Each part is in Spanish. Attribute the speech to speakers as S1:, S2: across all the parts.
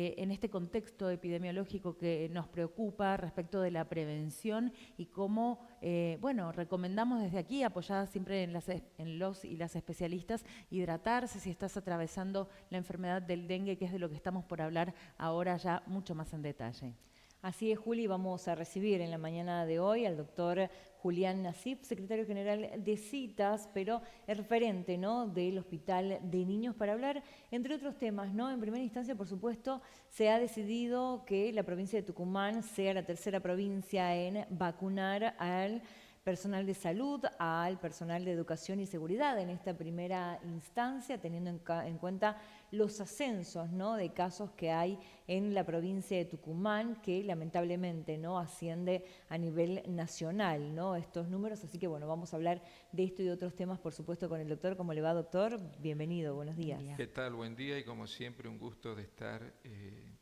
S1: en este contexto epidemiológico que nos preocupa respecto de la prevención y cómo, bueno, recomendamos desde aquí, apoyadas siempre en los y las especialistas, hidratarse si estás atravesando la enfermedad del dengue, que es de lo que estamos por hablar ahora ya mucho más en detalle.
S2: Así es, Juli, vamos a recibir en la mañana de hoy al doctor Julián Nasip, secretario general de Citas, pero el referente, ¿no?, del Hospital de Niños, para hablar, entre otros temas, ¿no? En primera instancia, por supuesto, se ha decidido que la provincia de Tucumán sea la tercera provincia en vacunar al personal de salud, al personal de educación y seguridad en esta primera instancia, teniendo en cuenta los ascensos, ¿no?, de casos que hay en la provincia de Tucumán, que lamentablemente no asciende a nivel nacional, ¿no?, estos números. Así que bueno, vamos a hablar de esto y de otros temas, por supuesto, con el doctor. ¿Cómo le va, doctor? Bienvenido, buenos días.
S3: ¿Qué tal? Buen día, y como siempre un gusto de estar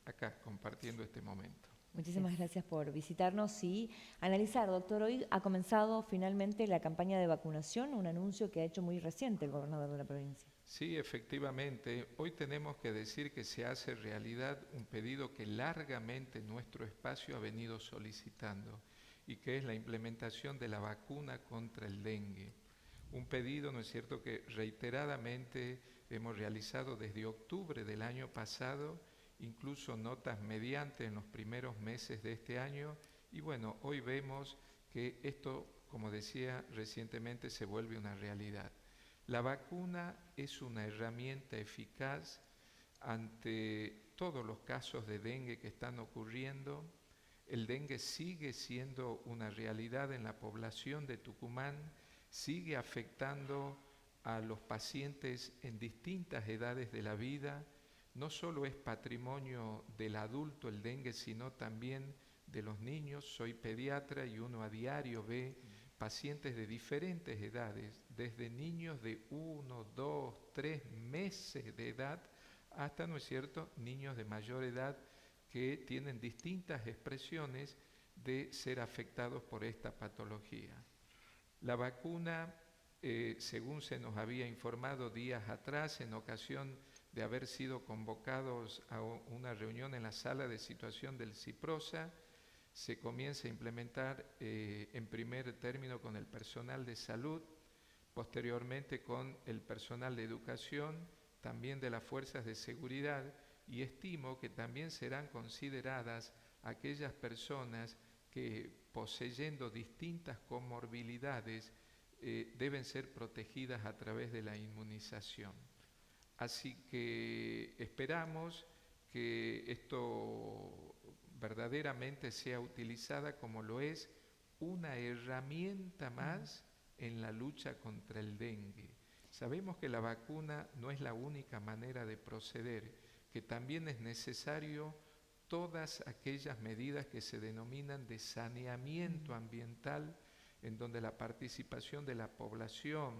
S3: acá compartiendo este momento.
S2: Muchísimas gracias por visitarnos y analizar, doctor. Hoy ha comenzado finalmente la campaña de vacunación, un anuncio que ha hecho muy reciente el gobernador de la provincia.
S3: Sí, efectivamente. Hoy tenemos que decir que se hace realidad un pedido que largamente nuestro espacio ha venido solicitando, y que es la implementación de la vacuna contra el dengue. Un pedido, ¿no es cierto?, que reiteradamente hemos realizado desde octubre del año pasado, incluso notas mediante en los primeros meses de este año, y bueno, hoy vemos que esto, como decía recientemente, se vuelve una realidad. La vacuna es una herramienta eficaz ante todos los casos de dengue que están ocurriendo. El dengue sigue siendo una realidad en la población de Tucumán, sigue afectando a los pacientes en distintas edades de la vida. No solo es patrimonio del adulto el dengue, sino también de los niños. Soy pediatra y uno a diario ve pacientes de diferentes edades, desde niños de 1, 2, 3 meses de edad hasta, ¿no es cierto?, niños de mayor edad que tienen distintas expresiones de ser afectados por esta patología. La vacuna, según se nos había informado días atrás, en ocasión de haber sido convocados a una reunión en la sala de situación del CIPROSA, se comienza a implementar en primer término con el personal de salud, posteriormente con el personal de educación, también de las fuerzas de seguridad, y estimo que también serán consideradas aquellas personas que, poseyendo distintas comorbilidades, deben ser protegidas a través de la inmunización. Así que esperamos que esto verdaderamente sea utilizada como lo es, una herramienta más en la lucha contra el dengue. Sabemos que la vacuna no es la única manera de proceder, que también es necesario todas aquellas medidas que se denominan de saneamiento ambiental, en donde la participación de la población,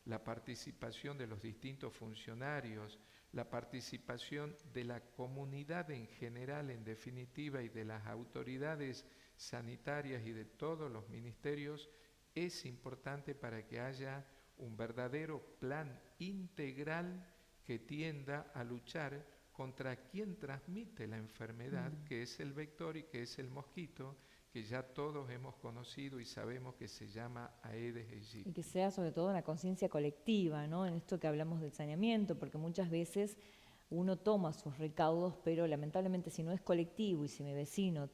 S3: la participación de los distintos funcionarios, la participación de la comunidad en general, en definitiva, y de las autoridades sanitarias y de todos los ministerios, es importante para que haya un verdadero plan integral que tienda a luchar contra quien transmite la enfermedad, que es el vector y que es el mosquito, que ya todos hemos conocido y sabemos que se llama Aedes aegypti.
S2: Y que sea sobre todo una conciencia colectiva, ¿no?, en esto que hablamos del saneamiento, porque muchas veces uno toma sus recaudos, pero lamentablemente si no es colectivo y si mi vecino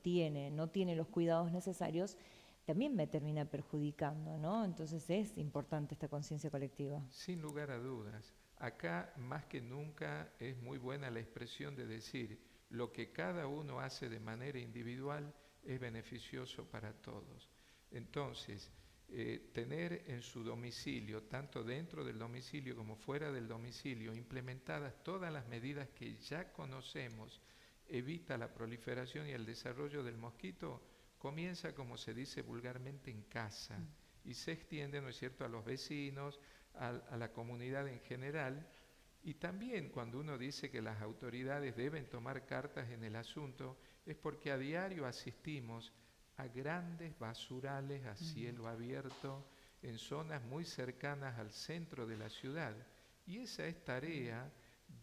S2: no tiene los cuidados necesarios, también me termina perjudicando, ¿no? Entonces es importante esta conciencia colectiva.
S3: Sin lugar a dudas. Acá más que nunca es muy buena la expresión de decir: lo que cada uno hace de manera individual es beneficioso para todos. Entonces, tener en su domicilio, tanto dentro del domicilio como fuera del domicilio, implementadas todas las medidas que ya conocemos, evita la proliferación y el desarrollo del mosquito, comienza, como se dice vulgarmente, en casa, y se extiende, ¿no es cierto?, a los vecinos, a la comunidad en general. Y también cuando uno dice que las autoridades deben tomar cartas en el asunto, es porque a diario asistimos a grandes basurales a cielo abierto en zonas muy cercanas al centro de la ciudad. Y esa es tarea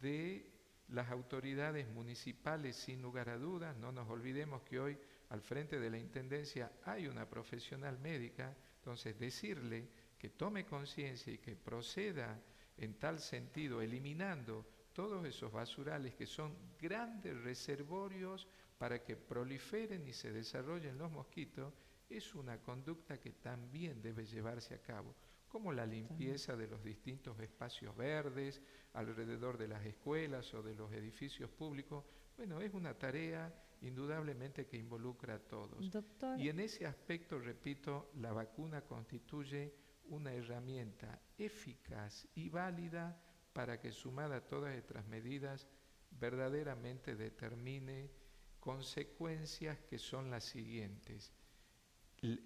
S3: de las autoridades municipales, sin lugar a dudas, no nos olvidemos que hoy al frente de la Intendencia hay una profesional médica, entonces decirle que tome conciencia y que proceda en tal sentido, eliminando todos esos basurales que son grandes reservorios para que proliferen y se desarrollen los mosquitos, es una conducta que también debe llevarse a cabo, como la limpieza de los distintos espacios verdes alrededor de las escuelas o de los edificios públicos. Bueno, es una tarea indudablemente que involucra a todos.
S2: Doctor.
S3: Y en ese aspecto, repito, la vacuna constituye una herramienta eficaz y válida para que, sumada a todas estas medidas, verdaderamente determine consecuencias que son las siguientes: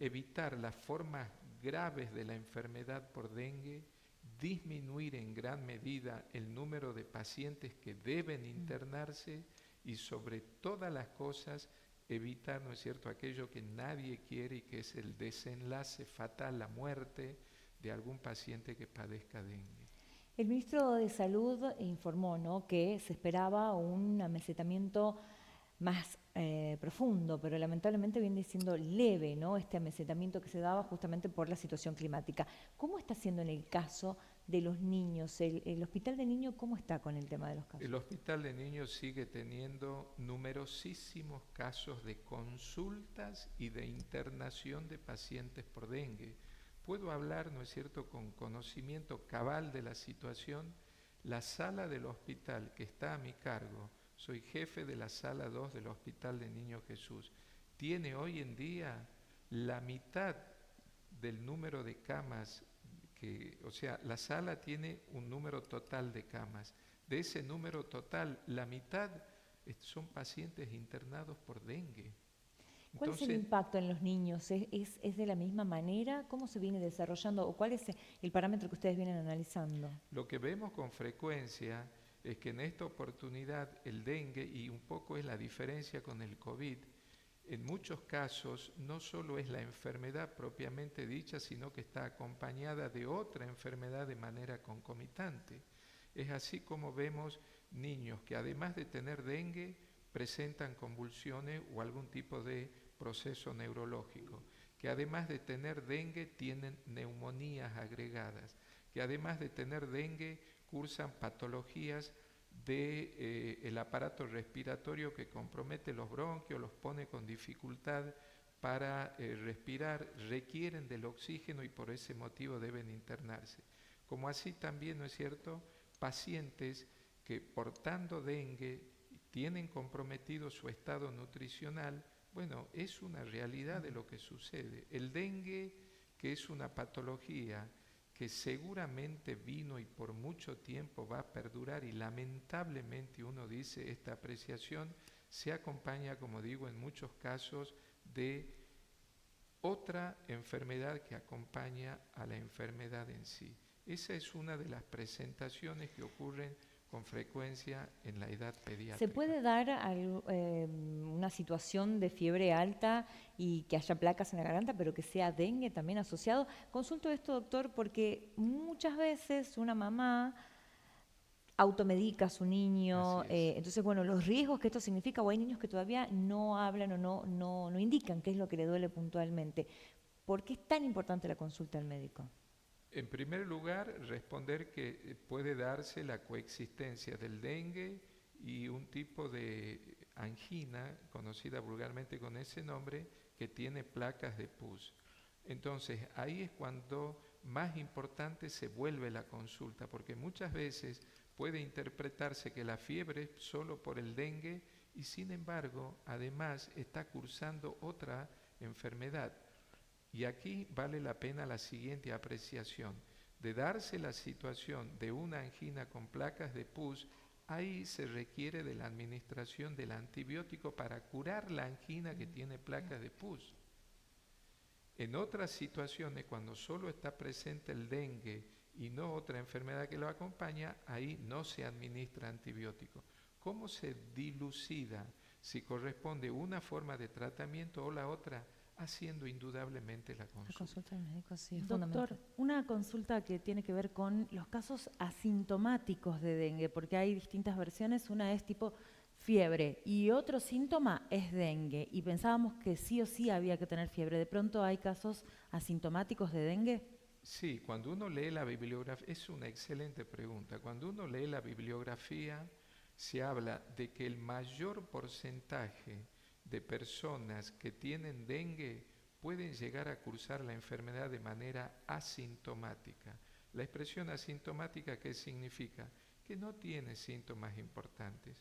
S3: evitar las formas graves de la enfermedad por dengue, disminuir en gran medida el número de pacientes que deben internarse y, sobre todas las cosas, evitar, ¿no es cierto?, aquello que nadie quiere y que es el desenlace fatal, la muerte de algún paciente que padezca dengue.
S2: El ministro de Salud informó, ¿no?, que se esperaba un amesetamiento más profundo, pero lamentablemente viene siendo leve, ¿no?, este amesetamiento que se daba justamente por la situación climática. ¿Cómo está siendo en el caso de los niños? ¿El hospital de niños cómo está con el tema de los casos?
S3: El hospital de niños sigue teniendo numerosísimos casos de consultas y de internación de pacientes por dengue. Puedo hablar, ¿no es cierto?, con conocimiento cabal de la situación. La sala del hospital que está a mi cargo, soy jefe de la sala 2 del Hospital de Niño Jesús, tiene hoy en día la mitad del número de camas, o sea, la sala tiene un número total de camas. De ese número total, la mitad son pacientes internados por dengue.
S2: ¿Cuál es el impacto en los niños? ¿Es de la misma manera? ¿Cómo se viene desarrollando? ¿O cuál es el parámetro que ustedes vienen analizando?
S3: Lo que vemos con frecuencia es que en esta oportunidad el dengue, y un poco es la diferencia con el COVID, en muchos casos no solo es la enfermedad propiamente dicha, sino que está acompañada de otra enfermedad de manera concomitante. Es así como vemos niños que, además de tener dengue, presentan convulsiones o algún tipo de proceso neurológico, que además de tener dengue tienen neumonías agregadas, que además de tener dengue cursan patologías del aparato respiratorio que compromete los bronquios, los pone con dificultad para respirar, requieren del oxígeno y por ese motivo deben internarse. Como así también, ¿no es cierto?, pacientes que, portando dengue, tienen comprometido su estado nutricional. Bueno, es una realidad de lo que sucede. El dengue, que es una patología que seguramente vino y por mucho tiempo va a perdurar, y lamentablemente uno dice, esta apreciación se acompaña, como digo, en muchos casos de otra enfermedad que acompaña a la enfermedad en sí. Esa es una de las presentaciones que ocurren con frecuencia en la edad pediátrica.
S2: ¿Se puede dar una situación de fiebre alta y que haya placas en la garganta, pero que sea dengue también asociado? Consulto esto, doctor, porque muchas veces una mamá automedica a su niño, entonces, bueno, los riesgos que esto significa, o hay niños que todavía no hablan o no indican qué es lo que le duele puntualmente. ¿Por qué es tan importante la consulta al médico?
S3: En primer lugar, responder que puede darse la coexistencia del dengue y un tipo de angina, conocida vulgarmente con ese nombre, que tiene placas de pus. Entonces, ahí es cuando más importante se vuelve la consulta, porque muchas veces puede interpretarse que la fiebre es solo por el dengue y, sin embargo, además está cursando otra enfermedad. Y aquí vale la pena la siguiente apreciación: de darse la situación de una angina con placas de pus, ahí se requiere de la administración del antibiótico para curar la angina que tiene placas de pus. En otras situaciones, cuando solo está presente el dengue y no otra enfermedad que lo acompaña, ahí no se administra antibiótico. ¿Cómo se dilucida si corresponde una forma de tratamiento o la otra? haciendo indudablemente la
S2: La
S3: consulta.
S2: consulta del médico sí es
S1: Doctor,
S2: fundamental.
S1: una consulta que tiene que ver con los casos asintomáticos de dengue, porque hay distintas versiones. Una es tipo fiebre y otro síntoma es dengue. Y pensábamos que sí o sí había que tener fiebre. ¿De pronto hay casos asintomáticos de dengue?
S3: Sí, cuando uno lee la bibliografía, es una excelente pregunta. Cuando uno lee la bibliografía, se habla de que el mayor porcentaje de personas que tienen dengue pueden llegar a cursar la enfermedad de manera asintomática. La expresión asintomática, ¿qué significa? Que no tiene síntomas importantes.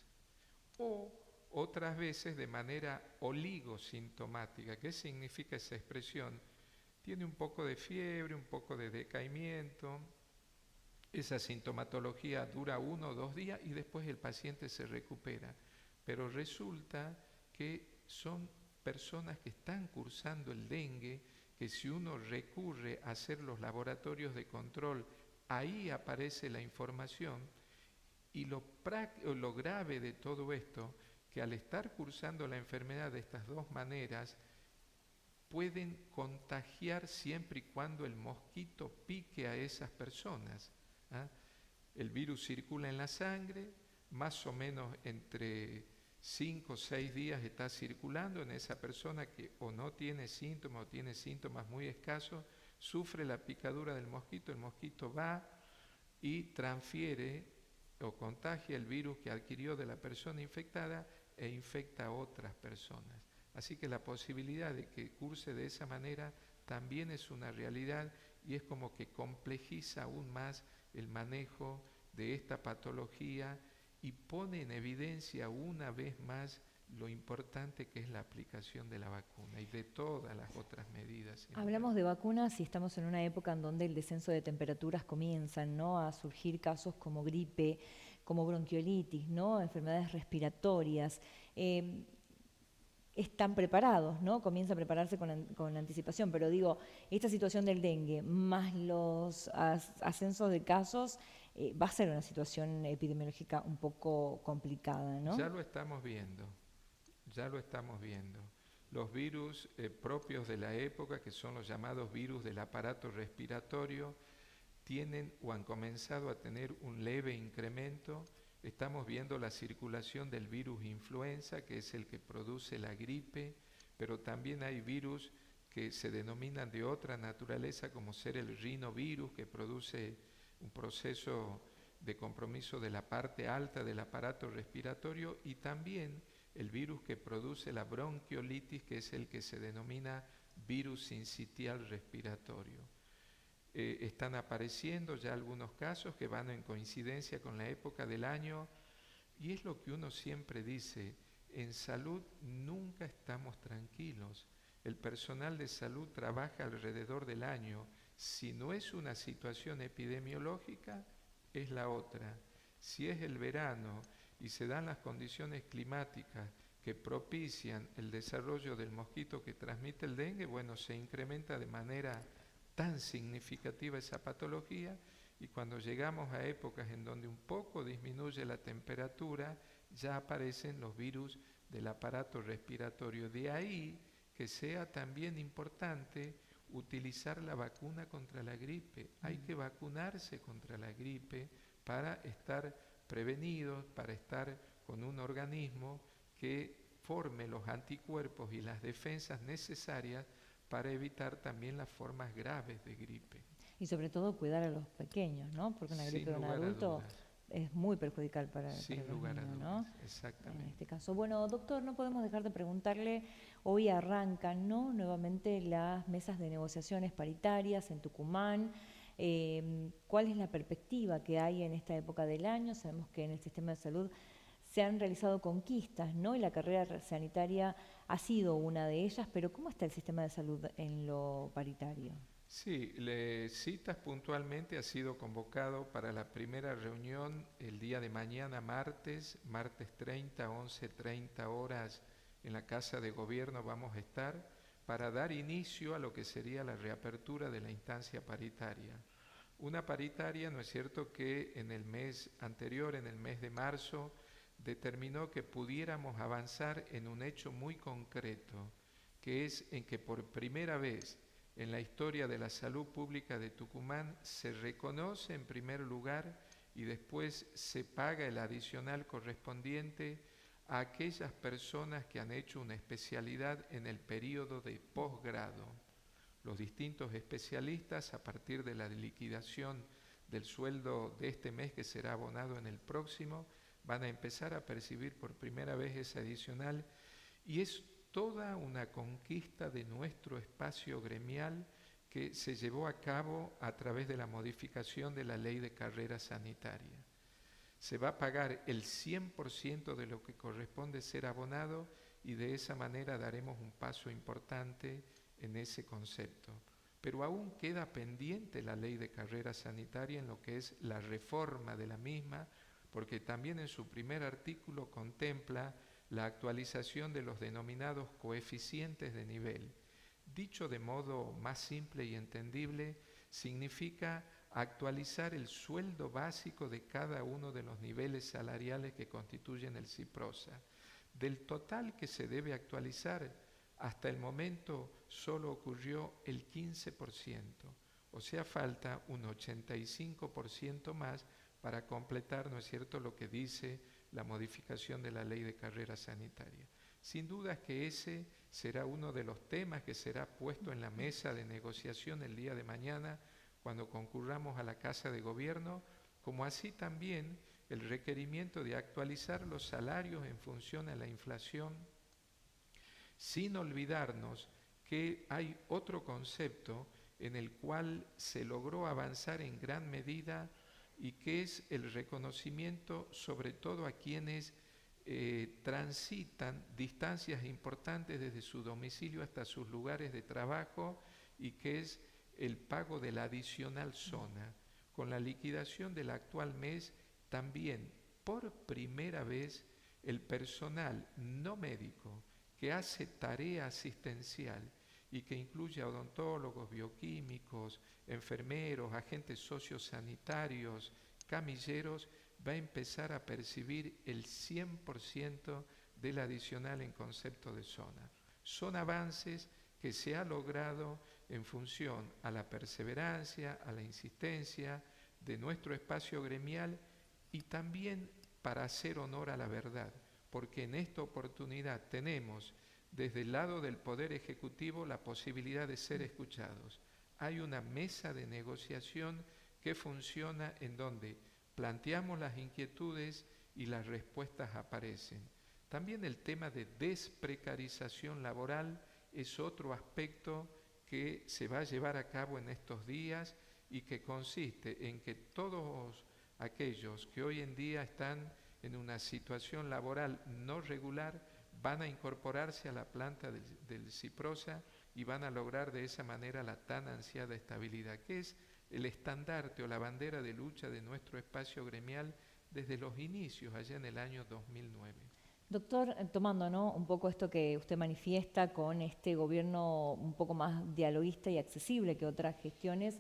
S3: O otras veces de manera oligosintomática. ¿Qué significa esa expresión? Tiene un poco de fiebre, un poco de decaimiento. Esa sintomatología dura 1 o 2 días y después el paciente se recupera. Pero resulta que son personas que están cursando el dengue, que si uno recurre a hacer los laboratorios de control, ahí aparece la información. Y lo grave de todo esto, que al estar cursando la enfermedad de estas dos maneras, pueden contagiar siempre y cuando el mosquito pique a esas personas. ¿Ah? El virus circula en la sangre, más o menos entre 5 o 6 días está circulando en esa persona que o no tiene síntomas o tiene síntomas muy escasos, sufre la picadura del mosquito, el mosquito va y transfiere o contagia el virus que adquirió de la persona infectada e infecta a otras personas. Así que la posibilidad de que curse de esa manera también es una realidad y es como que complejiza aún más el manejo de esta patología y pone en evidencia una vez más lo importante que es la aplicación de la vacuna y de todas las otras medidas.
S2: Hablamos de vacunas y estamos en una época en donde el descenso de temperaturas comienzan, ¿no?, a surgir casos como gripe, como bronquiolitis, ¿no?, enfermedades respiratorias. Están preparados, ¿no? Comienza a prepararse con anticipación, pero digo, esta situación del dengue más los ascensos de casos va a ser una situación epidemiológica un poco complicada, ¿no?
S3: Ya lo estamos viendo, ya lo estamos viendo. Los virus propios de la época, que son los llamados virus del aparato respiratorio, tienen o han comenzado a tener un leve incremento. Estamos viendo la circulación del virus influenza, que es el que produce la gripe, pero también hay virus que se denominan de otra naturaleza, como ser el rinovirus, que produce un proceso de compromiso de la parte alta del aparato respiratorio, y también el virus que produce la bronquiolitis, que es el que se denomina virus sincitial respiratorio. Están apareciendo ya algunos casos que van en coincidencia con la época del año, y es lo que uno siempre dice: en salud nunca estamos tranquilos. El personal de salud trabaja alrededor del año. Si no es una situación epidemiológica, es la otra. Si es el verano y se dan las condiciones climáticas que propician el desarrollo del mosquito que transmite el dengue, bueno, se incrementa de manera tan significativa esa patología, y cuando llegamos a épocas en donde un poco disminuye la temperatura, ya aparecen los virus del aparato respiratorio. De ahí que sea también importante utilizar la vacuna contra la gripe. Hay que vacunarse contra la gripe para estar prevenidos, para estar con un organismo que forme los anticuerpos y las defensas necesarias para evitar también las formas graves de gripe.
S2: Y sobre todo cuidar a los pequeños, ¿no? Porque una gripe de un adulto es muy perjudicial para los niños, ¿no?
S3: Exactamente.
S2: En este caso. Bueno, doctor, no podemos dejar de preguntarle, hoy arrancan, ¿no?, nuevamente las mesas de negociaciones paritarias en Tucumán. ¿Cuál es la perspectiva que hay en esta época del año? Sabemos que en el sistema de salud se han realizado conquistas, ¿no?, y la carrera sanitaria ha sido una de ellas, pero ¿cómo está el sistema de salud en lo paritario?
S3: Sí, citas puntualmente ha sido convocado para la primera reunión el día de mañana, martes 30, 11:30 horas, en la Casa de Gobierno vamos a estar para dar inicio a lo que sería la reapertura de la instancia paritaria. Una paritaria, ¿no es cierto?, que en el mes anterior, en el mes de marzo, determinó que pudiéramos avanzar en un hecho muy concreto, que es en que por primera vez en la historia de la salud pública de Tucumán se reconoce en primer lugar y después se paga el adicional correspondiente a aquellas personas que han hecho una especialidad en el periodo de posgrado. Los distintos especialistas, a partir de la liquidación del sueldo de este mes que será abonado en el próximo, van a empezar a percibir por primera vez ese adicional, y es toda una conquista de nuestro espacio gremial que se llevó a cabo a través de la modificación de la ley de carrera sanitaria. Se va a pagar el 100% de lo que corresponde ser abonado, y de esa manera daremos un paso importante en ese concepto. Pero aún queda pendiente la ley de carrera sanitaria en lo que es la reforma de la misma, porque también en su primer artículo contempla la actualización de los denominados coeficientes de nivel. Dicho de modo más simple y entendible, significa actualizar el sueldo básico de cada uno de los niveles salariales que constituyen el CIPROSA. Del total que se debe actualizar, hasta el momento solo ocurrió el 15%, o sea, falta un 85% más para completar, ¿no es cierto?, lo que dice la modificación de la ley de carrera sanitaria. Sin duda que ese será uno de los temas que será puesto en la mesa de negociación el día de mañana cuando concurramos a la Casa de Gobierno, como así también el requerimiento de actualizar los salarios en función a la inflación, sin olvidarnos que hay otro concepto en el cual se logró avanzar en gran medida, y que es el reconocimiento sobre todo a quienes transitan distancias importantes desde su domicilio hasta sus lugares de trabajo, y que es el pago de la adicional zona. Con la liquidación del actual mes, también por primera vez el personal no médico que hace tarea asistencial y que incluye a odontólogos, bioquímicos, enfermeros, agentes sociosanitarios, camilleros, va a empezar a percibir el 100% del adicional en concepto de zona. Son avances que se ha logrado en función a la perseverancia, a la insistencia de nuestro espacio gremial, y también para hacer honor a la verdad, porque en esta oportunidad tenemos desde el lado del Poder Ejecutivo la posibilidad de ser escuchados. Hay una mesa de negociación que funciona en donde planteamos las inquietudes y las respuestas aparecen. También el tema de desprecarización laboral es otro aspecto que se va a llevar a cabo en estos días, y que consiste en que todos aquellos que hoy en día están en una situación laboral no regular van a incorporarse a la planta del CIPROSA y van a lograr de esa manera la tan ansiada estabilidad, que es el estandarte o la bandera de lucha de nuestro espacio gremial desde los inicios, allá en el año 2009.
S2: Doctor, tomando, ¿no?, un poco esto que usted manifiesta con este gobierno un poco más dialoguista y accesible que otras gestiones,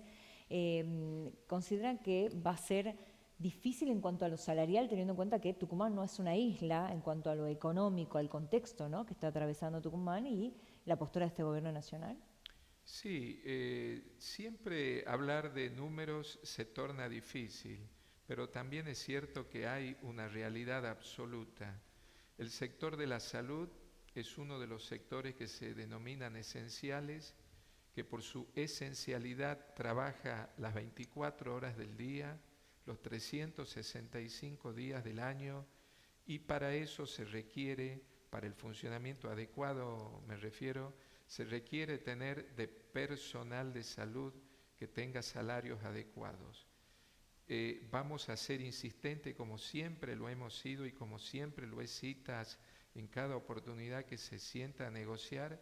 S2: ¿consideran que va a ser difícil en cuanto a lo salarial, teniendo en cuenta que Tucumán no es una isla en cuanto a lo económico, al contexto, ¿no?, que está atravesando Tucumán y la postura de este gobierno nacional?
S3: Sí, siempre hablar de números se torna difícil, pero también es cierto que hay una realidad absoluta. El sector de la salud es uno de los sectores que se denominan esenciales, que por su esencialidad trabaja las 24 horas del día, los 365 días del año, y para eso se requiere, para el funcionamiento adecuado me refiero, se requiere tener de personal de salud que tenga salarios adecuados. Vamos a ser insistentes, como siempre lo hemos sido y como siempre lo es Citas en cada oportunidad que se sienta a negociar,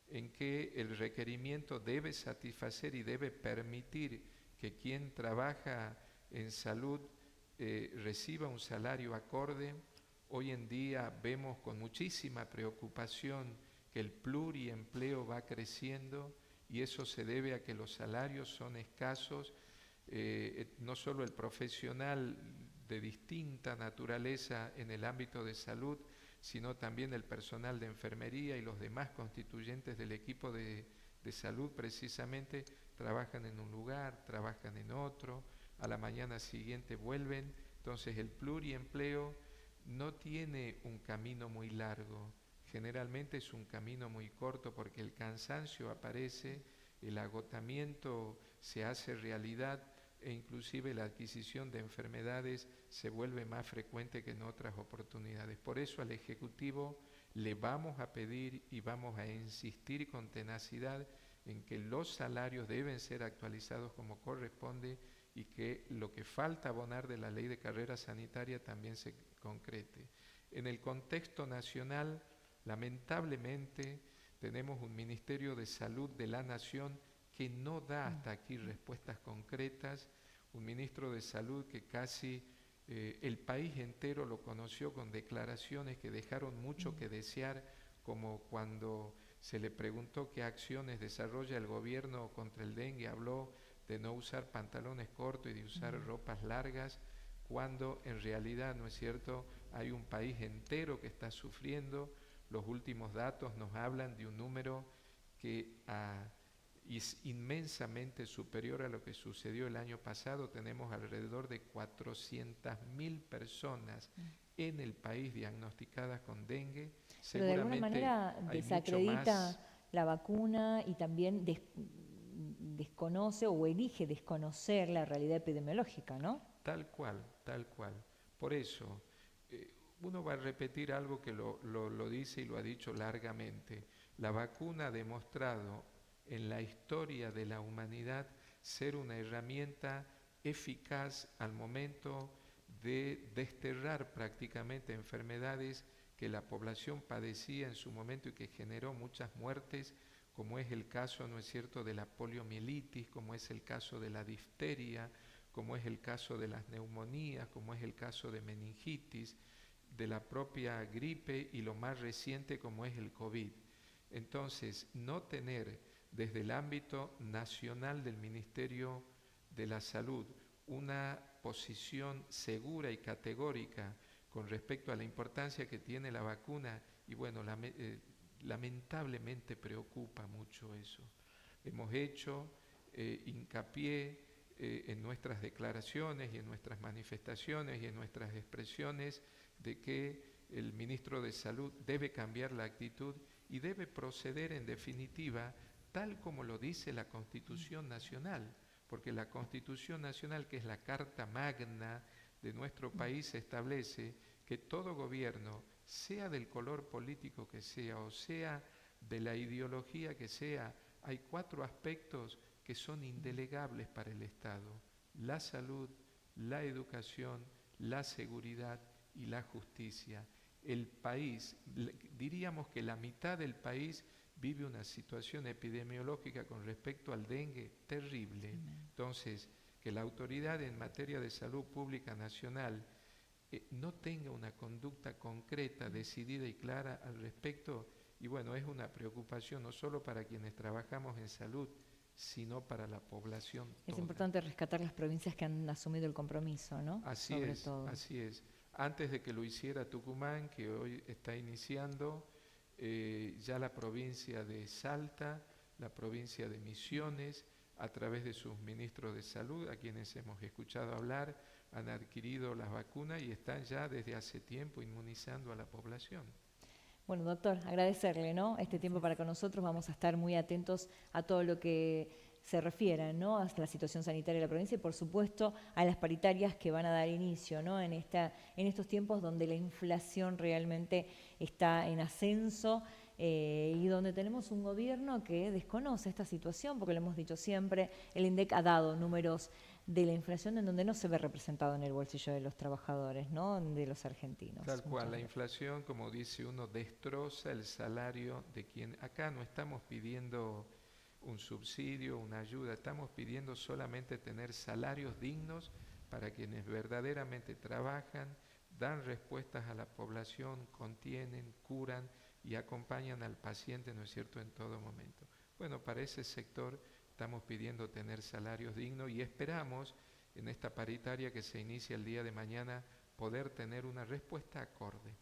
S3: en que el requerimiento debe satisfacer y debe permitir que quien trabaja en salud reciba un salario acorde. Hoy en día vemos con muchísima preocupación que el pluriempleo va creciendo, y eso se debe a que los salarios son escasos. No solo el profesional de distinta naturaleza en el ámbito de salud, sino también el personal de enfermería y los demás constituyentes del equipo de salud precisamente trabajan en un lugar, trabajan en otro, a la mañana siguiente vuelven. Entonces el pluriempleo no tiene un camino muy largo, generalmente es un camino muy corto porque el cansancio aparece, el agotamiento se hace realidad e inclusive la adquisición de enfermedades se vuelve más frecuente que en otras oportunidades. Por eso al Ejecutivo le vamos a pedir y vamos a insistir con tenacidad en que los salarios deben ser actualizados como corresponde y que lo que falta abonar de la ley de carrera sanitaria también se concrete. En el contexto nacional, lamentablemente, tenemos un Ministerio de Salud de la Nación que no da hasta aquí respuestas concretas, un ministro de Salud que casi el país entero lo conoció con declaraciones que dejaron mucho que desear, como cuando se le preguntó qué acciones desarrolla el gobierno contra el dengue, habló de no usar pantalones cortos y de usar ropas largas, cuando en realidad, ¿no es cierto?, hay un país entero que está sufriendo. Los últimos datos nos hablan de un número que es inmensamente superior a lo que sucedió el año pasado. Tenemos alrededor de 400.000 personas en el país diagnosticadas con dengue.
S2: Pero de alguna manera desacredita la vacuna y también desconoce o elige desconocer la realidad epidemiológica, ¿no?
S3: Tal cual, tal cual. Por eso, uno va a repetir algo que lo dice y lo ha dicho largamente. La vacuna ha demostrado en la historia de la humanidad ser una herramienta eficaz al momento de desterrar prácticamente enfermedades que la población padecía en su momento y que generó muchas muertes, como es el caso, ¿no es cierto?, de la poliomielitis, como es el caso de la difteria, como es el caso de las neumonías, como es el caso de meningitis, de la propia gripe y lo más reciente como es el COVID. Entonces, no tener desde el ámbito nacional del Ministerio de la Salud una posición segura y categórica con respecto a la importancia que tiene la vacuna, y bueno, lamentablemente preocupa mucho eso. Hemos hecho hincapié en nuestras declaraciones y en nuestras manifestaciones y en nuestras expresiones de que el ministro de Salud debe cambiar la actitud y debe proceder en definitiva tal como lo dice la Constitución Nacional, porque la Constitución Nacional, que es la carta magna de nuestro país, establece que todo gobierno, sea del color político que sea o sea de la ideología que sea, hay 4 aspectos que son indelegables para el Estado: la salud, la educación, la seguridad y la justicia. El país, diríamos que la mitad del país vive una situación epidemiológica con respecto al dengue terrible. Entonces, que la autoridad en materia de salud pública nacional no tenga una conducta concreta, decidida y clara al respecto, y bueno, es una preocupación no solo para quienes trabajamos en salud, sino para la población toda.
S2: Es importante rescatar las provincias que han asumido el compromiso, ¿no?
S3: Así es. Antes de que lo hiciera Tucumán, que hoy está iniciando, ya la provincia de Salta, la provincia de Misiones, a través de sus ministros de salud, a quienes hemos escuchado hablar, han adquirido las vacunas y están ya desde hace tiempo inmunizando a la población.
S2: Bueno, doctor, agradecerle, ¿no?, este tiempo para con nosotros. Vamos a estar muy atentos a todo lo que se refiera, ¿no?, a la situación sanitaria de la provincia y, por supuesto, a las paritarias que van a dar inicio, ¿no?, en estos tiempos donde la inflación realmente está en ascenso y donde tenemos un gobierno que desconoce esta situación, porque lo hemos dicho siempre, el INDEC ha dado números de la inflación en donde no se ve representado en el bolsillo de los trabajadores, ¿no?, de los argentinos.
S3: Tal cual, la inflación, como dice uno, destroza el salario de quien... Acá no estamos pidiendo un subsidio, una ayuda, estamos pidiendo solamente tener salarios dignos para quienes verdaderamente trabajan, dan respuestas a la población, contienen, curan y acompañan al paciente, ¿no es cierto?, en todo momento. Bueno, para ese sector estamos pidiendo tener salarios dignos y esperamos en esta paritaria que se inicia el día de mañana poder tener una respuesta acorde.